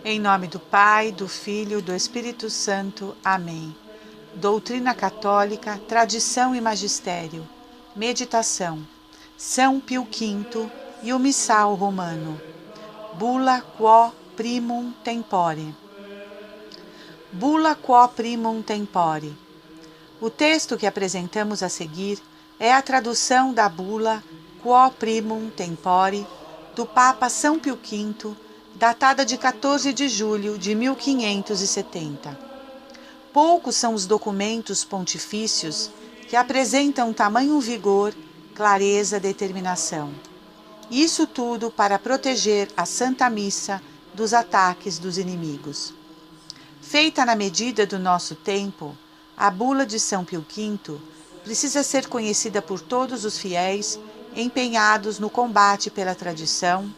Em nome do Pai, do Filho e do Espírito Santo. Amém. Doutrina católica, tradição e magistério. Meditação. São Pio V e o Missal romano. Bula quo primum tempore. Bula quo primum tempore. O texto que apresentamos a seguir é a tradução da bula quo primum tempore do Papa São Pio V, datada de 14 de julho de 1570. Poucos são os documentos pontifícios que apresentam tamanho vigor, clareza, determinação. Isso tudo para proteger a Santa Missa dos ataques dos inimigos. Feita na medida do nosso tempo, a bula de São Pio V precisa ser conhecida por todos os fiéis empenhados no combate pela tradição,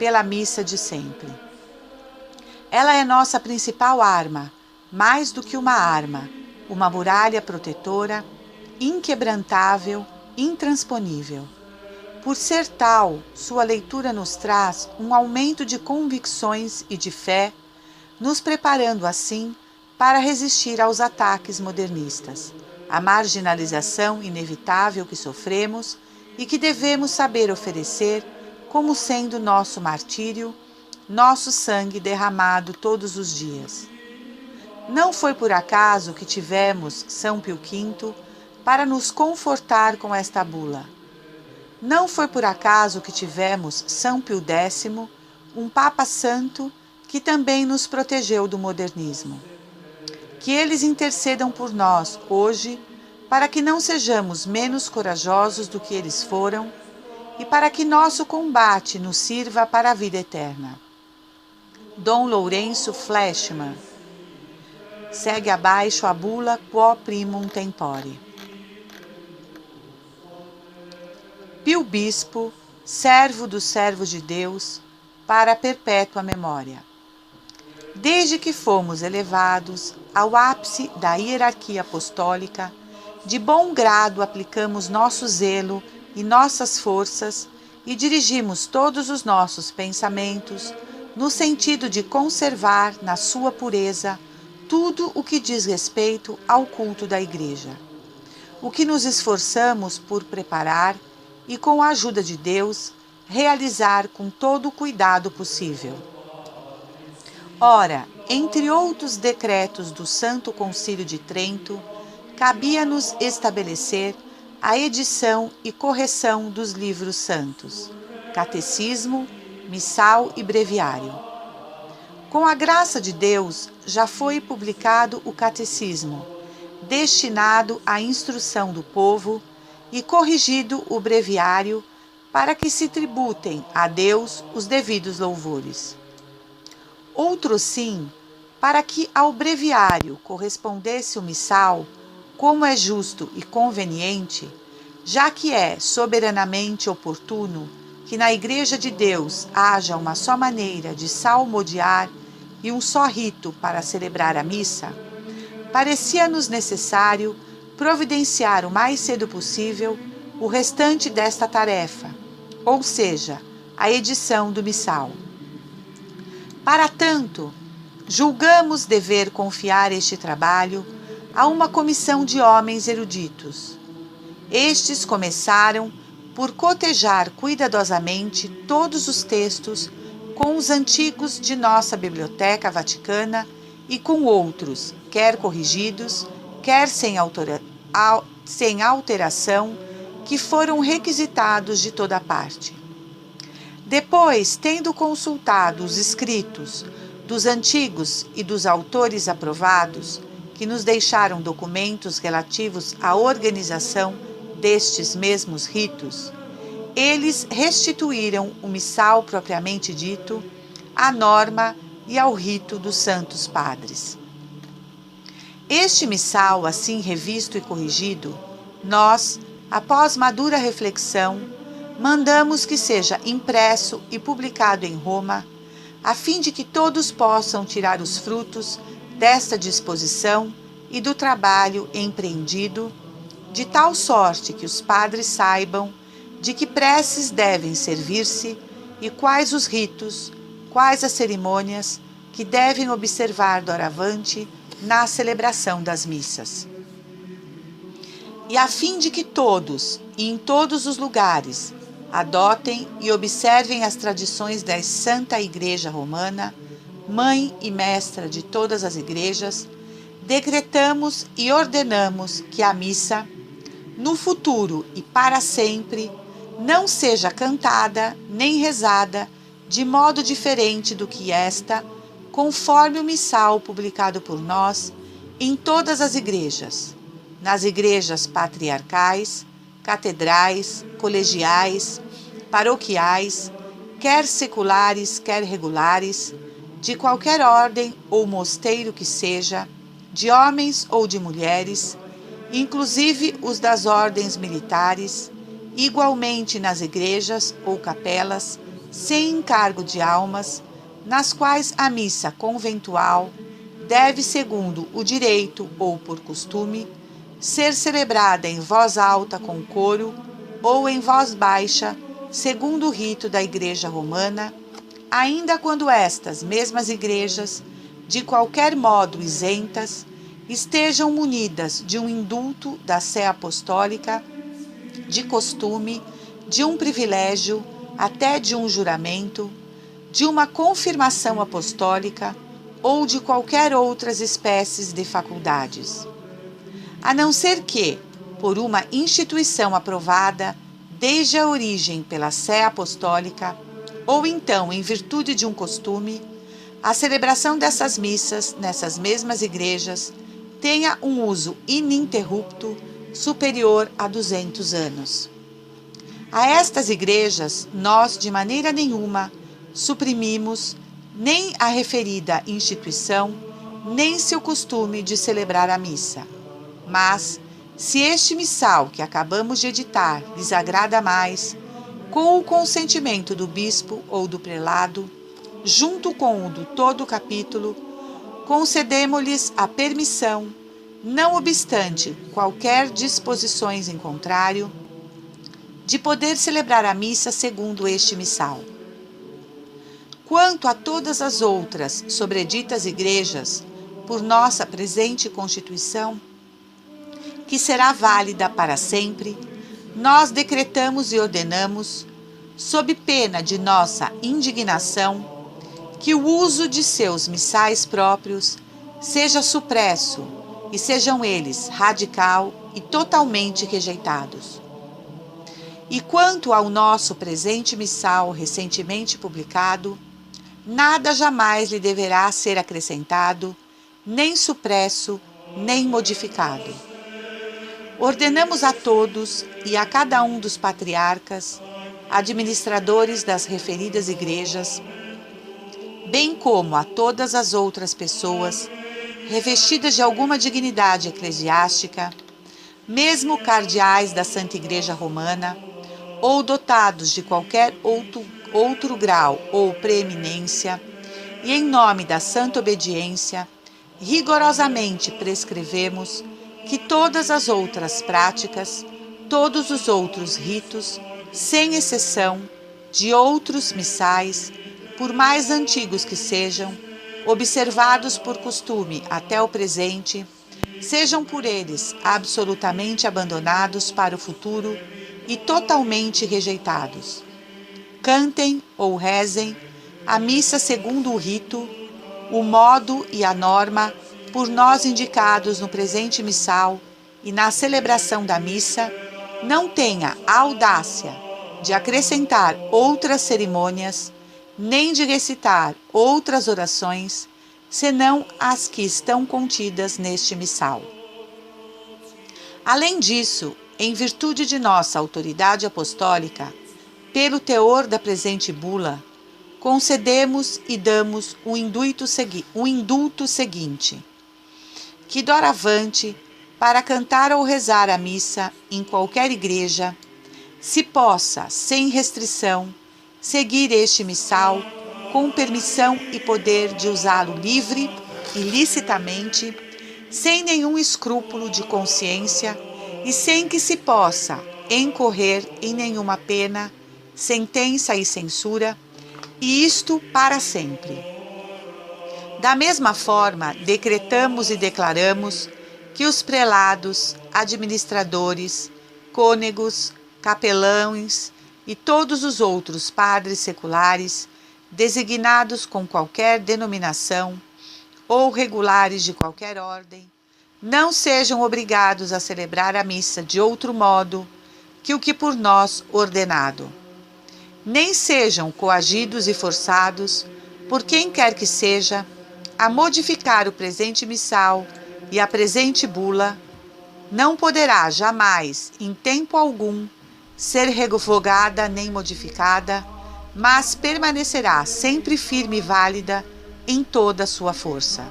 pela missa de sempre. Ela é nossa principal arma, mais do que uma arma, uma muralha protetora, inquebrantável, intransponível. Por ser tal, sua leitura nos traz um aumento de convicções e de fé, nos preparando assim para resistir aos ataques modernistas, à marginalização inevitável que sofremos e que devemos saber oferecer como sendo nosso martírio, nosso sangue derramado todos os dias. Não foi por acaso que tivemos São Pio V para nos confortar com esta bula. Não foi por acaso que tivemos São Pio X, um Papa Santo que também nos protegeu do modernismo. Que eles intercedam por nós hoje, para que não sejamos menos corajosos do que eles foram e para que nosso combate nos sirva para a vida eterna. Dom Lourenço Fleshman. Segue abaixo a bula quo primum tempore. Pio Bispo, servo dos servos de Deus, para a perpétua memória. Desde que fomos elevados ao ápice da hierarquia apostólica, de bom grado aplicamos nosso zelo e nossas forças e dirigimos todos os nossos pensamentos no sentido de conservar na sua pureza tudo o que diz respeito ao culto da Igreja. O que nos esforçamos por preparar e, com a ajuda de Deus, realizar com todo o cuidado possível. Ora, entre outros decretos do Santo Concílio de Trento, cabia-nos estabelecer a edição e correção dos livros santos, Catecismo, Missal e Breviário. Com a graça de Deus, já foi publicado o Catecismo, destinado à instrução do povo, e corrigido o Breviário, para que se tributem a Deus os devidos louvores. Outro sim, para que ao Breviário correspondesse o Missal, como é justo e conveniente, já que é soberanamente oportuno que na Igreja de Deus haja uma só maneira de salmodiar e um só rito para celebrar a missa, parecia-nos necessário providenciar o mais cedo possível o restante desta tarefa, ou seja, a edição do Missal. Para tanto, julgamos dever confiar este trabalho a uma comissão de homens eruditos. Estes começaram por cotejar cuidadosamente todos os textos com os antigos de nossa Biblioteca Vaticana e com outros, quer corrigidos, quer sem alteração, que foram requisitados de toda parte. Depois, tendo consultado os escritos dos antigos e dos autores aprovados, que nos deixaram documentos relativos à organização destes mesmos ritos, eles restituíram o missal propriamente dito, à norma e ao rito dos santos padres. Este missal, assim revisto e corrigido, nós, após madura reflexão, mandamos que seja impresso e publicado em Roma, a fim de que todos possam tirar os frutos desta disposição e do trabalho empreendido, de tal sorte que os padres saibam de que preces devem servir-se e quais os ritos, quais as cerimônias, que devem observar doravante na celebração das missas. E a fim de que todos e em todos os lugares adotem e observem as tradições da Santa Igreja Romana, mãe e mestra de todas as igrejas, decretamos e ordenamos que a missa, no futuro e para sempre, não seja cantada nem rezada de modo diferente do que esta, conforme o missal publicado por nós em todas as igrejas, nas igrejas patriarcais, catedrais, colegiais, paroquiais, quer seculares, quer regulares, de qualquer ordem ou mosteiro que seja, de homens ou de mulheres, inclusive os das ordens militares, igualmente nas igrejas ou capelas, sem encargo de almas, nas quais a missa conventual deve, segundo o direito ou por costume, ser celebrada em voz alta com coro ou em voz baixa, segundo o rito da Igreja Romana, ainda quando estas mesmas igrejas, de qualquer modo isentas, estejam munidas de um indulto da sé apostólica, de costume, de um privilégio, até de um juramento, de uma confirmação apostólica ou de qualquer outras espécies de faculdades. A não ser que, por uma instituição aprovada desde a origem pela sé apostólica, ou então em virtude de um costume, a celebração dessas missas nessas mesmas igrejas tenha um uso ininterrupto superior a 200 anos. A estas igrejas, nós de maneira nenhuma suprimimos nem a referida instituição, nem seu costume de celebrar a missa. Mas, se este missal que acabamos de editar lhes agrada mais, com o consentimento do bispo ou do prelado, junto com o do todo o capítulo, concedemos-lhes a permissão, não obstante qualquer disposições em contrário, de poder celebrar a missa segundo este missal. Quanto a todas as outras sobreditas igrejas, por nossa presente Constituição, que será válida para sempre, nós decretamos e ordenamos, sob pena de nossa indignação, que o uso de seus missais próprios seja supresso e sejam eles radical e totalmente rejeitados. E quanto ao nosso presente missal recentemente publicado, nada jamais lhe deverá ser acrescentado, nem supresso, nem modificado. Ordenamos a todos e a cada um dos patriarcas, administradores das referidas igrejas, bem como a todas as outras pessoas revestidas de alguma dignidade eclesiástica, mesmo cardeais da Santa Igreja Romana, ou dotados de qualquer outro grau ou preeminência, e em nome da santa obediência, rigorosamente prescrevemos que todas as outras práticas, todos os outros ritos, sem exceção, de outros missais, por mais antigos que sejam, observados por costume até o presente, sejam por eles absolutamente abandonados para o futuro e totalmente rejeitados. Cantem ou rezem a missa segundo o rito, o modo e a norma por nós indicados no presente missal e na celebração da missa, não tenha a audácia de acrescentar outras cerimônias, nem de recitar outras orações, senão as que estão contidas neste missal. Além disso, em virtude de nossa autoridade apostólica, pelo teor da presente bula, concedemos e damos o indulto seguinte, que doravante, para cantar ou rezar a missa em qualquer igreja, se possa, sem restrição, seguir este missal com permissão e poder de usá-lo livre e licitamente, sem nenhum escrúpulo de consciência e sem que se possa incorrer em nenhuma pena, sentença e censura, e isto para sempre. Da mesma forma, decretamos e declaramos que os prelados, administradores, cônegos, capelães e todos os outros padres seculares, designados com qualquer denominação ou regulares de qualquer ordem, não sejam obrigados a celebrar a missa de outro modo que o que por nós ordenado, nem sejam coagidos e forçados por quem quer que seja a modificar o presente missal e a presente bula, não poderá jamais, em tempo algum, ser revogada nem modificada, mas permanecerá sempre firme e válida em toda a sua força.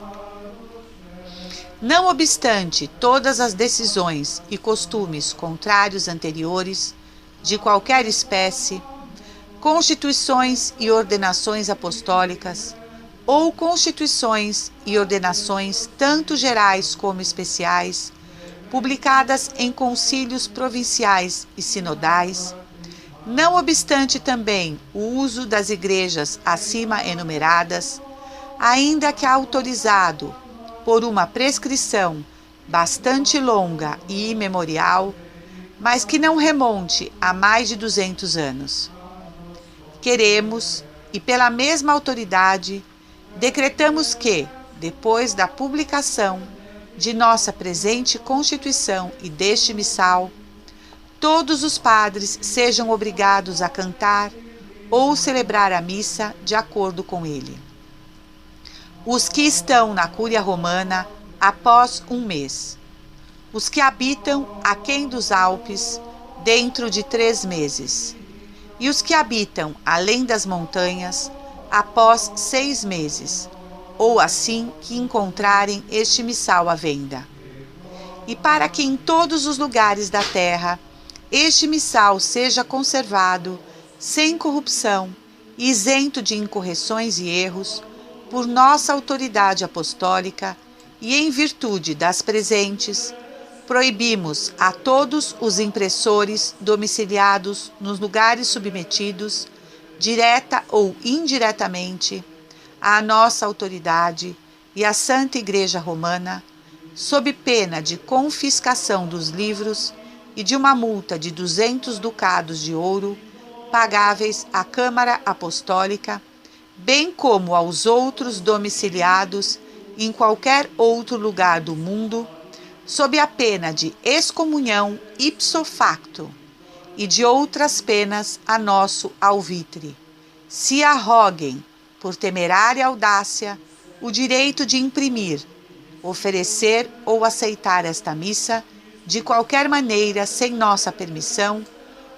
Não obstante todas as decisões e costumes contrários anteriores, de qualquer espécie, constituições e ordenações apostólicas, ou constituições e ordenações tanto gerais como especiais, publicadas em concílios provinciais e sinodais, não obstante também o uso das igrejas acima enumeradas, ainda que autorizado por uma prescrição bastante longa e imemorial, mas que não remonte a mais de 200 anos. Queremos, e pela mesma autoridade, decretamos que, depois da publicação de nossa presente Constituição e deste missal, todos os padres sejam obrigados a cantar ou celebrar a missa de acordo com ele. Os que estão na Cúria Romana após 1 mês. Os que habitam aquém dos Alpes dentro de 3 meses. E os que habitam além das montanhas após 6 meses, ou assim que encontrarem este missal à venda. E para que em todos os lugares da terra este missal seja conservado sem corrupção e isento de incorreções e erros, por nossa autoridade apostólica e em virtude das presentes, proibimos a todos os impressores domiciliados nos lugares submetidos, direta ou indiretamente, à nossa autoridade e à Santa Igreja Romana, sob pena de confiscação dos livros e de uma multa de 200 ducados de ouro, pagáveis à Câmara Apostólica, bem como aos outros domiciliados em qualquer outro lugar do mundo, sob a pena de excomunhão ipso facto e de outras penas a nosso alvitre, se arroguem, por temerária audácia, o direito de imprimir, oferecer ou aceitar esta missa de qualquer maneira sem nossa permissão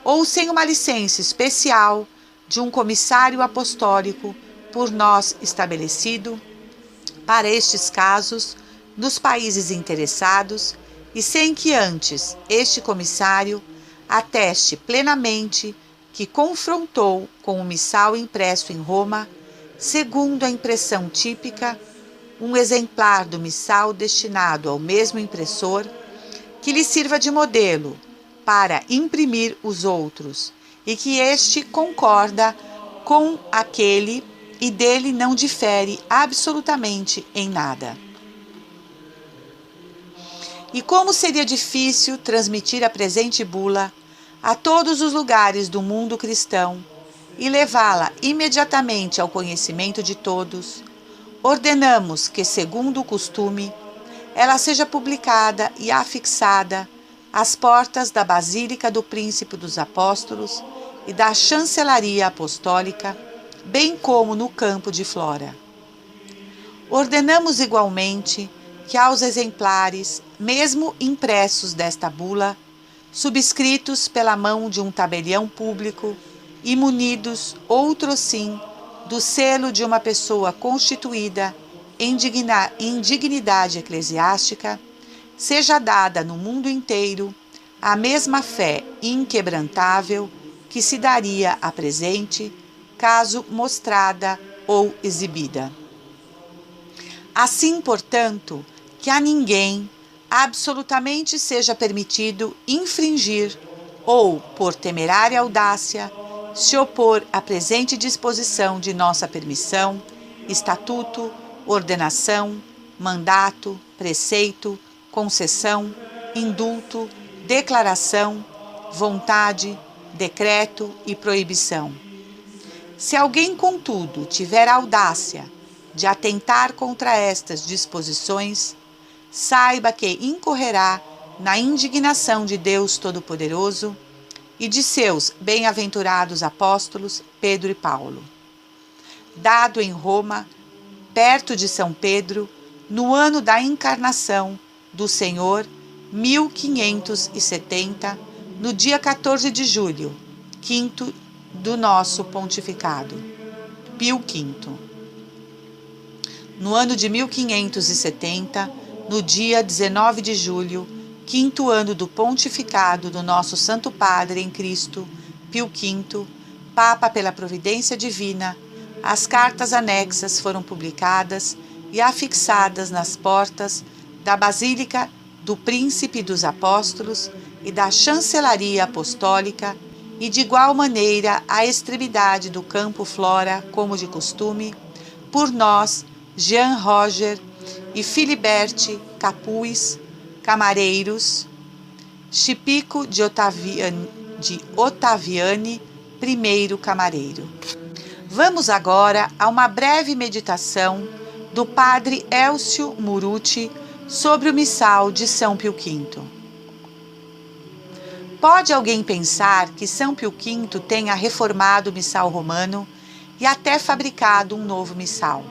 ou sem uma licença especial de um comissário apostólico por nós estabelecido, para estes casos, nos países interessados, e sem que antes este comissário ateste plenamente que confrontou com o missal impresso em Roma, segundo a impressão típica, um exemplar do missal destinado ao mesmo impressor, que lhe sirva de modelo para imprimir os outros, e que este concorda com aquele e dele não difere absolutamente em nada. E como seria difícil transmitir a presente bula a todos os lugares do mundo cristão e levá-la imediatamente ao conhecimento de todos, ordenamos que, segundo o costume, ela seja publicada e afixada às portas da Basílica do Príncipe dos Apóstolos e da Chancelaria Apostólica, bem como no campo de Flora. Ordenamos igualmente que aos exemplares, mesmo impressos desta bula, subscritos pela mão de um tabelião público e munidos, outrosim, do selo de uma pessoa constituída em dignidade eclesiástica, seja dada no mundo inteiro a mesma fé inquebrantável que se daria a presente, caso mostrada ou exibida. Assim, portanto, que a ninguém absolutamente seja permitido infringir ou, por temerária audácia, se opor à presente disposição de nossa permissão, estatuto, ordenação, mandato, preceito, concessão, indulto, declaração, vontade, decreto e proibição. Se alguém, contudo, tiver a audácia de atentar contra estas disposições, saiba que incorrerá na indignação de Deus Todo-Poderoso e de seus bem-aventurados apóstolos Pedro e Paulo. Dado em Roma, perto de São Pedro, no ano da encarnação do Senhor, 1570, no dia 14 de julho, quinto do nosso pontificado, Pio V. No ano de 1570, no dia 19 de julho, quinto ano do pontificado do nosso Santo Padre em Cristo, Pio V, Papa pela providência divina, as cartas anexas foram publicadas e afixadas nas portas da Basílica do Príncipe dos Apóstolos e da Chancelaria Apostólica, e de igual maneira à extremidade do Campo Flora, como de costume, por nós, Jean Roger e Filiberte Capuz, camareiros, Chipico de Ottaviani, primeiro camareiro. Vamos agora a uma breve meditação do Padre Elcio Muruti sobre o Missal de São Pio V. Pode alguém pensar que São Pio V tenha reformado o missal romano e até fabricado um novo missal?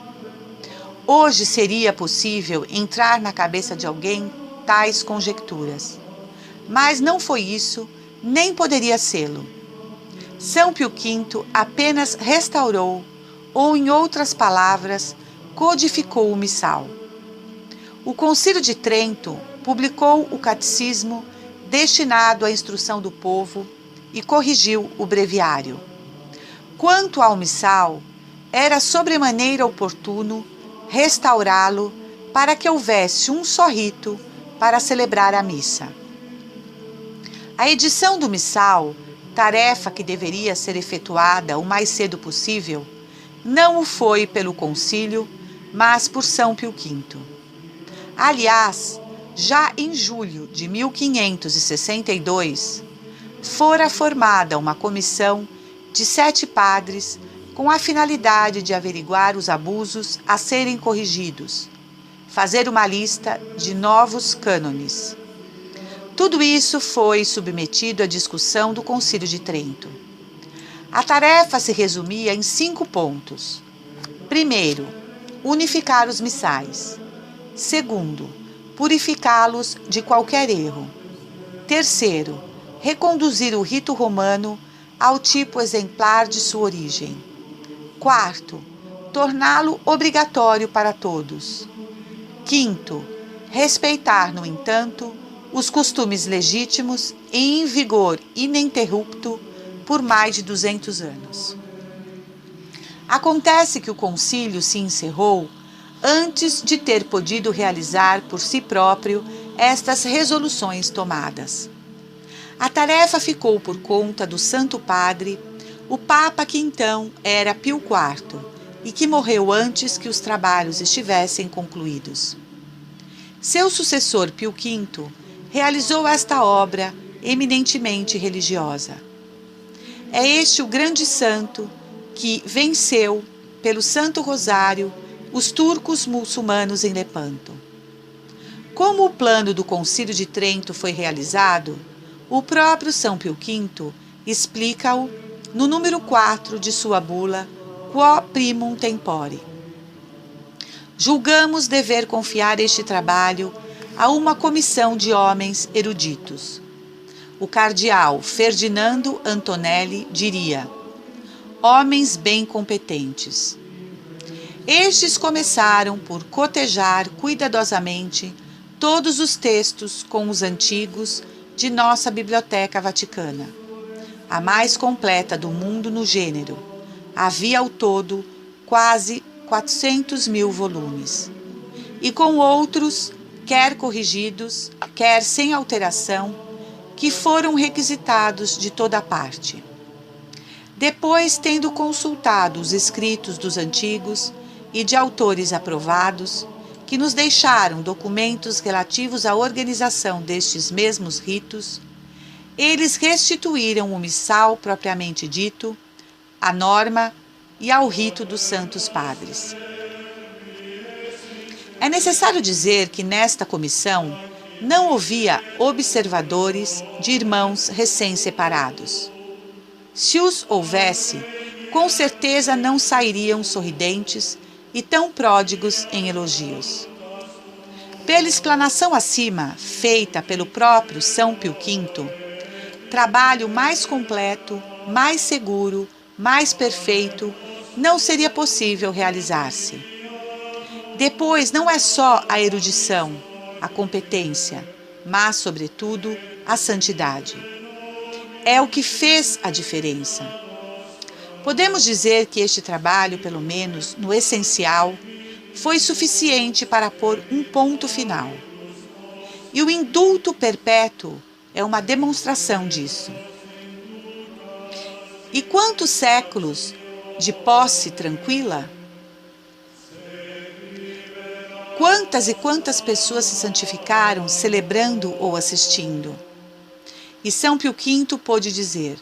Hoje seria possível entrar na cabeça de alguém tais conjecturas. Mas não foi isso, nem poderia sê-lo. São Pio V apenas restaurou, ou em outras palavras, codificou o missal. O Concílio de Trento publicou o catecismo destinado à instrução do povo e corrigiu o breviário. Quanto ao missal, era sobremaneira oportuno restaurá-lo para que houvesse um só rito para celebrar a missa. A edição do missal, tarefa que deveria ser efetuada o mais cedo possível, não o foi pelo concílio, mas por São Pio V. Aliás, já em julho de 1562, fora formada uma comissão de 7 padres com a finalidade de averiguar os abusos a serem corrigidos, fazer uma lista de novos cânones. Tudo isso foi submetido à discussão do Concílio de Trento. A tarefa se resumia em 5 pontos. Primeiro, unificar os missais. Segundo, purificá-los de qualquer erro. Terceiro, reconduzir o rito romano ao tipo exemplar de sua origem. Quarto, torná-lo obrigatório para todos. Quinto, respeitar, no entanto, os costumes legítimos e em vigor ininterrupto por mais de 200 anos. Acontece que o concílio se encerrou antes de ter podido realizar por si próprio estas resoluções tomadas. A tarefa ficou por conta do Santo Padre, o Papa que então era Pio IV e que morreu antes que os trabalhos estivessem concluídos. Seu sucessor Pio V realizou esta obra eminentemente religiosa. É este o grande santo que venceu, pelo Santo Rosário, os turcos muçulmanos em Lepanto. Como o plano do Concílio de Trento foi realizado, o próprio São Pio V explica-o no número 4 de sua bula Quo Primum Tempore. Julgamos dever confiar este trabalho a uma comissão de homens eruditos. O cardeal Ferdinando Antonelli diria: homens bem competentes. Estes começaram por cotejar cuidadosamente todos os textos com os antigos de nossa Biblioteca Vaticana, a mais completa do mundo no gênero. Havia ao todo quase 400.000 volumes. E com outros, quer corrigidos, quer sem alteração, que foram requisitados de toda parte. Depois, tendo consultado os escritos dos antigos, e de autores aprovados, que nos deixaram documentos relativos à organização destes mesmos ritos, eles restituíram o missal propriamente dito, à norma e ao rito dos Santos Padres. É necessário dizer que nesta comissão não havia observadores de irmãos recém-separados. Se os houvesse, com certeza não sairiam sorridentes e tão pródigos em elogios. Pela explanação acima, feita pelo próprio São Pio V, trabalho mais completo, mais seguro, mais perfeito, não seria possível realizar-se. Depois, não é só a erudição, a competência, mas, sobretudo, a santidade. É o que fez a diferença. Podemos dizer que este trabalho, pelo menos no essencial, foi suficiente para pôr um ponto final. E o indulto perpétuo é uma demonstração disso. E quantos séculos de posse tranquila? Quantas e quantas pessoas se santificaram celebrando ou assistindo? E São Pio V pôde dizer: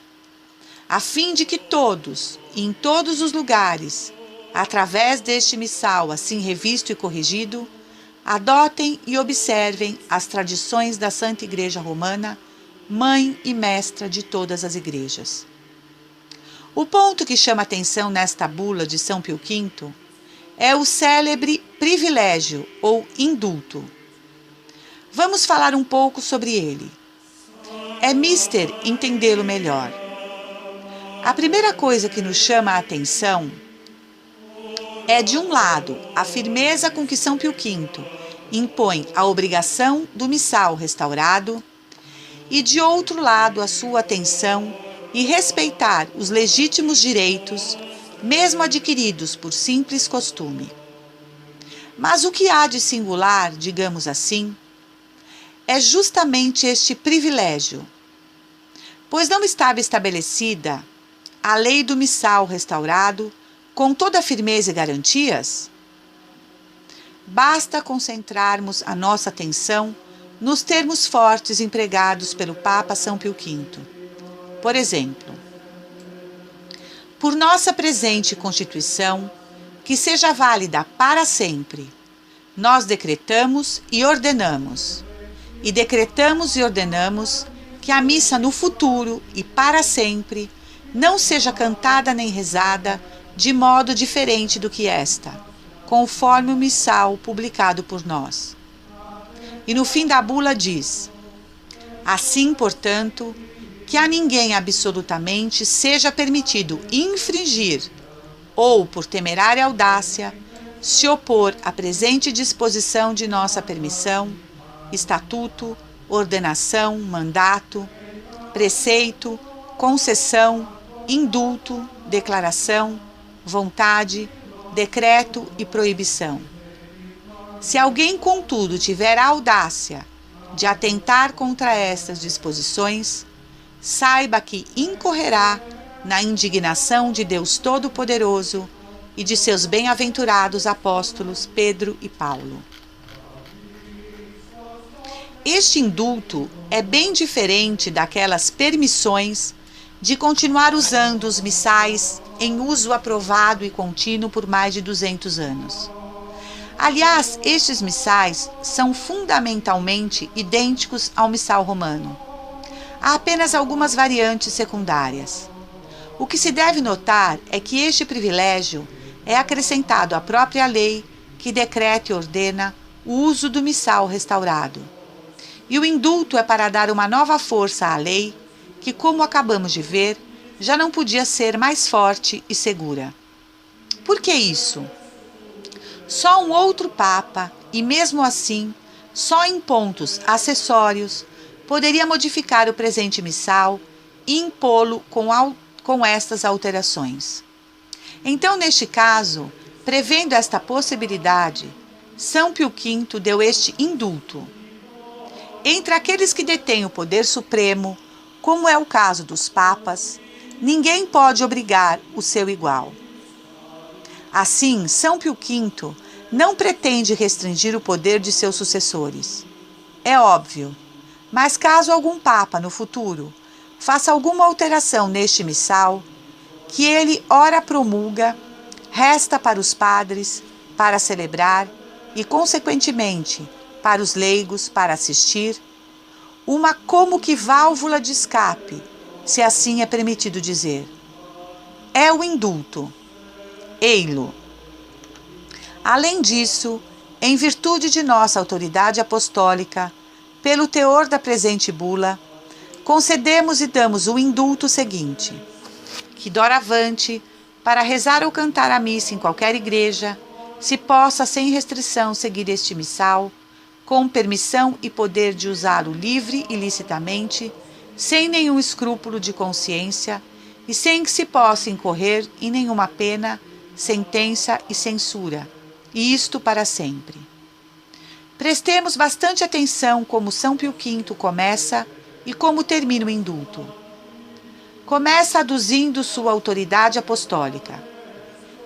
a fim de que todos, e em todos os lugares, através deste missal assim revisto e corrigido, adotem e observem as tradições da Santa Igreja Romana, mãe e mestra de todas as igrejas. O ponto que chama atenção nesta bula de São Pio V é o célebre privilégio ou indulto. Vamos falar um pouco sobre ele. É mister entendê-lo melhor. A primeira coisa que nos chama a atenção é, de um lado, a firmeza com que São Pio V impõe a obrigação do missal restaurado e, de outro lado, a sua atenção e respeitar os legítimos direitos, mesmo adquiridos por simples costume. Mas o que há de singular, digamos assim, é justamente este privilégio, pois não estava estabelecida a lei do missal restaurado com toda a firmeza e garantias? Basta concentrarmos a nossa atenção nos termos fortes empregados pelo Papa São Pio V. Por exemplo, por nossa presente Constituição, que seja válida para sempre, nós decretamos e ordenamos. E decretamos e ordenamos que a missa no futuro e para sempre não seja cantada nem rezada de modo diferente do que esta, conforme o missal publicado por nós. E no fim da bula diz: assim, portanto, que a ninguém absolutamente seja permitido infringir ou, por temerária audácia, se opor à presente disposição de nossa permissão, estatuto, ordenação, mandato, preceito, concessão, indulto, declaração, vontade, decreto e proibição. Se alguém, contudo, tiver a audácia de atentar contra estas disposições, saiba que incorrerá na indignação de Deus Todo-Poderoso e de seus bem-aventurados apóstolos Pedro e Paulo. Este indulto é bem diferente daquelas permissões de continuar usando os missais em uso aprovado e contínuo por mais de 200 anos. Aliás, estes missais são fundamentalmente idênticos ao missal romano. Há apenas algumas variantes secundárias. O que se deve notar é que este privilégio é acrescentado à própria lei que decreta e ordena o uso do missal restaurado. E o indulto é para dar uma nova força à lei que, como acabamos de ver, já não podia ser mais forte e segura. Por que isso? Só um outro Papa, e mesmo assim, só em pontos acessórios, poderia modificar o presente missal e impô-lo com estas alterações. Então, neste caso, prevendo esta possibilidade, São Pio V deu este indulto. Entre aqueles que detêm o poder supremo, como é o caso dos papas, ninguém pode obrigar o seu igual. Assim, São Pio V não pretende restringir o poder de seus sucessores. É óbvio, mas caso algum Papa no futuro faça alguma alteração neste missal, que ele ora promulga, resta para os padres para celebrar e, consequentemente, para os leigos para assistir, uma como que válvula de escape, se assim é permitido dizer. É o indulto. Ei-lo. Além disso, em virtude de nossa autoridade apostólica, pelo teor da presente bula, concedemos e damos o indulto seguinte, que doravante, para rezar ou cantar a missa em qualquer igreja, se possa sem restrição seguir este missal, com permissão e poder de usá-lo livre e licitamente, sem nenhum escrúpulo de consciência e sem que se possa incorrer em nenhuma pena, sentença e censura, e isto para sempre. Prestemos bastante atenção como São Pio V começa e como termina o indulto. Começa aduzindo sua autoridade apostólica.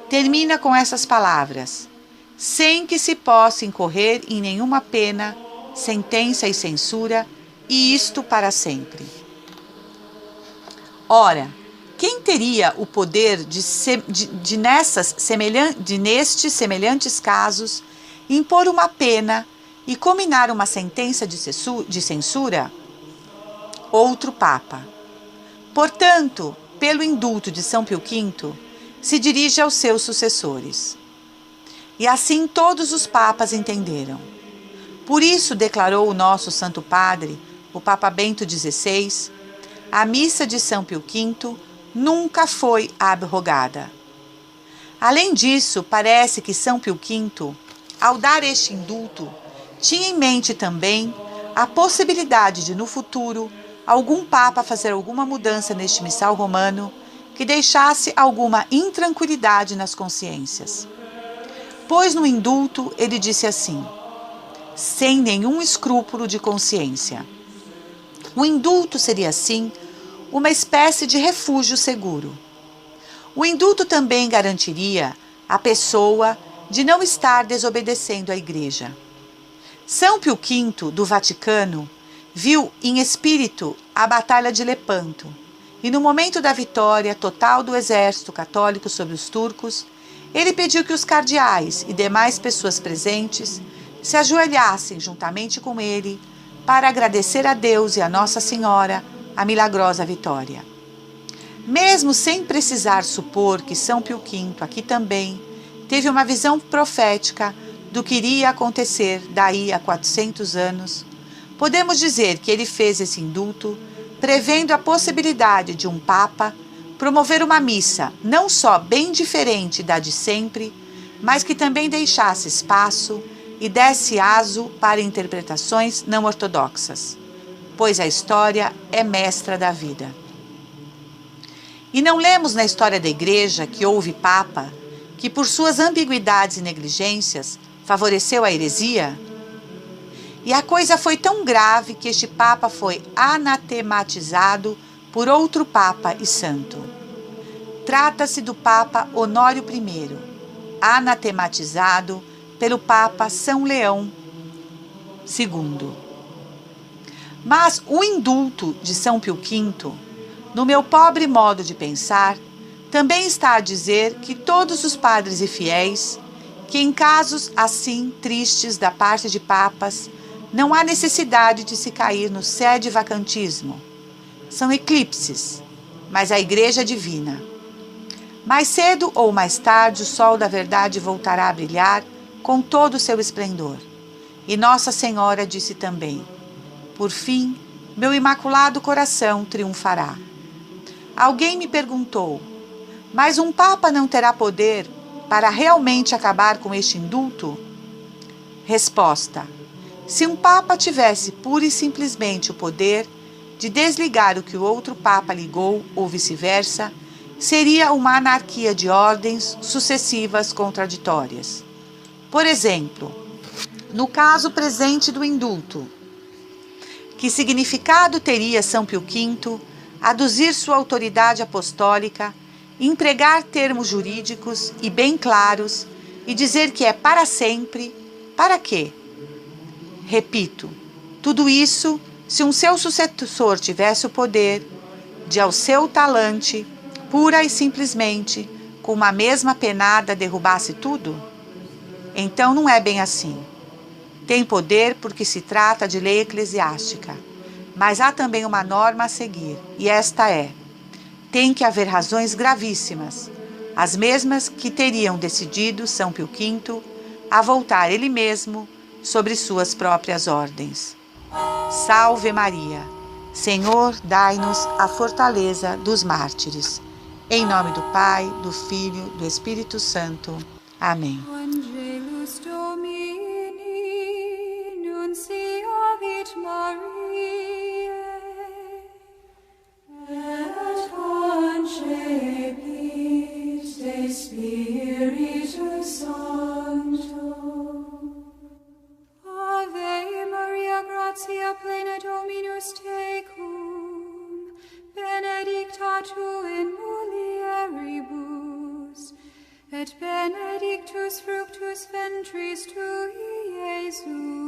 Termina com essas palavras: sem que se possa incorrer em nenhuma pena, sentença e censura, e isto para sempre. Ora, quem teria o poder de nestes semelhantes casos, impor uma pena e comminar uma sentença de censura? Outro Papa. Portanto, pelo indulto de São Pio V, se dirige aos seus sucessores. E assim todos os papas entenderam. Por isso declarou o nosso Santo Padre, o Papa Bento XVI, a missa de São Pio V nunca foi abrogada. Além disso, parece que São Pio V, ao dar este indulto, tinha em mente também a possibilidade de, no futuro, algum Papa fazer alguma mudança neste missal romano que deixasse alguma intranquilidade nas consciências. Pois no indulto ele disse assim, sem nenhum escrúpulo de consciência. O indulto seria, assim, uma espécie de refúgio seguro. O indulto também garantiria a pessoa de não estar desobedecendo à Igreja. São Pio V, do Vaticano, viu em espírito a Batalha de Lepanto, e no momento da vitória total do exército católico sobre os turcos, ele pediu que os cardeais e demais pessoas presentes se ajoelhassem juntamente com ele para agradecer a Deus e a Nossa Senhora a milagrosa vitória. Mesmo sem precisar supor que São Pio V aqui também teve uma visão profética do que iria acontecer daí a 400 anos, podemos dizer que ele fez esse indulto prevendo a possibilidade de um Papa promover uma missa não só bem diferente da de sempre, mas que também deixasse espaço e desse aso para interpretações não ortodoxas, pois a história é mestra da vida. E não lemos na história da Igreja que houve Papa que, por suas ambiguidades e negligências, favoreceu a heresia? E a coisa foi tão grave que este Papa foi anatematizado por outro Papa e santo. Trata-se do Papa Honório I, anatematizado pelo Papa São Leão II. Mas o indulto de São Pio V, no meu pobre modo de pensar, também está a dizer que todos os padres e fiéis, que em casos assim tristes da parte de papas, não há necessidade de se cair no sede-vacantismo. São eclipses, mas a Igreja é divina. Mais cedo ou mais tarde o sol da verdade voltará a brilhar com todo o seu esplendor. E Nossa Senhora disse também, por fim, meu imaculado coração triunfará. Alguém me perguntou, mas um Papa não terá poder para realmente acabar com este indulto? Resposta: se um Papa tivesse pura e simplesmente o poder de desligar o que o outro Papa ligou, ou vice-versa, seria uma anarquia de ordens sucessivas contraditórias. Por exemplo, no caso presente do indulto, que significado teria São Pio V aduzir sua autoridade apostólica Empregar termos jurídicos e bem claros e dizer que é para sempre, para quê? Repito, tudo isso se um seu sucessor tivesse o poder de ao seu talante, pura e simplesmente, com uma mesma penada derrubasse tudo? Então não é bem assim. Tem poder porque se trata de lei eclesiástica, mas há também uma norma a seguir, e esta é: tem que haver razões gravíssimas, as mesmas que teriam decidido São Pio V a voltar ele mesmo sobre suas próprias ordens. Salve Maria! Senhor, dai-nos a fortaleza dos mártires. Em nome do Pai, do Filho, do Espírito Santo. Amém. Angelus Domini, nunciavit Mariae, et concepit de Spiritus Sancto. Ave Maria, gratia plena Dominus tecum, benedicta tu in mulieribus, et benedictus fructus ventris tui, Iesus.